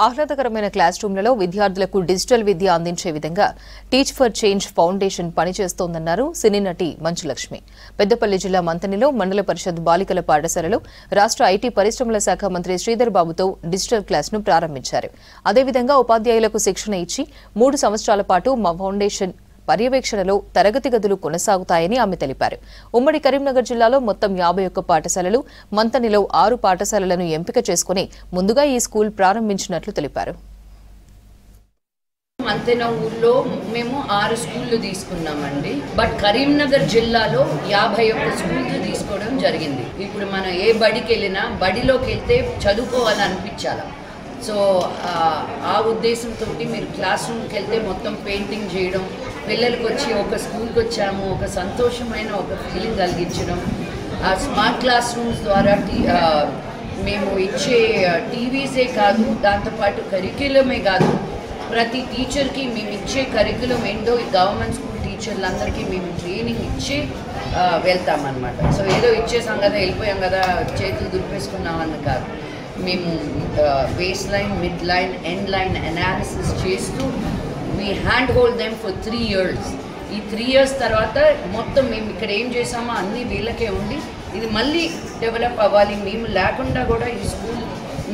ఆహ్లాదకరమైన క్లాస్ రూమ్లలో విద్యార్థులకు డిజిటల్ విద్య అందించే విధంగా టీచ్ ఫర్ చేంజ్ ఫౌండేషన్ పనిచేస్తోందన్నారు సినీ నటి మంచులక్ష్మి. పెద్దపల్లి జిల్లా మంతనిలో మండల పరిషత్ బాలికల పాఠశాలలో రాష్ట్ర ఐటీ పరిశ్రమల శాఖ మంత్రి శ్రీధర్ బాబుతో డిజిటల్ క్లాస్ ను ప్రారంభించారు. అదేవిధంగా ఉపాధ్యాయులకు శిక్షణ ఇచ్చి 3 సంవత్సరాల పాటు మా ఫౌండేషన్ పర్యవేక్షణలో తరగతి గదులు కొనసాగుతాయని ఆమె తెలిపారు. ఉమ్మడి కరీంనగర్ జిల్లాలో మొత్తం 51 పాఠశాలలు, మంతనిలో 6 పాఠశాలలను ఎంపిక చేసుకుని ముందుగా ఈ స్కూల్ ప్రారంభించినట్లు తెలిపారు. మంతెన ఊర్లో మేము 6 స్కూళ్లు తీసుకున్నామండి. బట్ కరీంనగర్ జిల్లాలో 51 స్కూళ్లు తీసుకోవడం జరిగింది. ఇప్పుడు మనం ఏ బడికి వెళ్ళినా బడిలోకి వెళ్తే చదువుకోవాలని అనిపించాలి. సో ఆ ఉద్దేశంతో మీరు క్లాస్ రూమ్కి వెళ్తే మొత్తం పెయింటింగ్ చేయడం, పిల్లలకు వచ్చి ఒక స్కూల్కి వచ్చాము ఒక సంతోషమైన ఒక ఫీలింగ్ కలిగించడం, ఆ స్మార్ట్ క్లాస్ రూమ్స్ ద్వారా మేము ఇచ్చే టీవీసే కాదు, దాంతోపాటు కరిక్యులమే కాదు, ప్రతి టీచర్కి మేము ఇచ్చే కరిక్యులం ఏంటో ఈ గవర్నమెంట్ స్కూల్ టీచర్లందరికీ మేము ట్రైనింగ్ ఇచ్చి వెళ్తామన్నమాట. సో ఏదో ఇచ్చే సంగతి వెళ్ళిపోయాం కదా, చేతులు దులిపేసుకున్నామని కాదు, మేము base line, mid line, end line analysis చేస్తూ we hand hold them for 3 years. ఈ 3 years తర్వాత మొత్తం మేము ఇక్కడ ఏం చేసామో అన్నీ వీళ్ళకే ఉండి ఇది మళ్ళీ డెవలప్ అవ్వాలి. మేము లేకుండా కూడా ఈ స్కూల్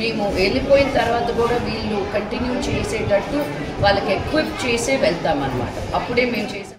మేము వెళ్ళిపోయిన తర్వాత కూడా వీళ్ళు కంటిన్యూ చేసేటట్టు వాళ్ళకి ఎక్విప్ చేసే వెళ్తామన్నమాట. అప్పుడే మేము చేసాం.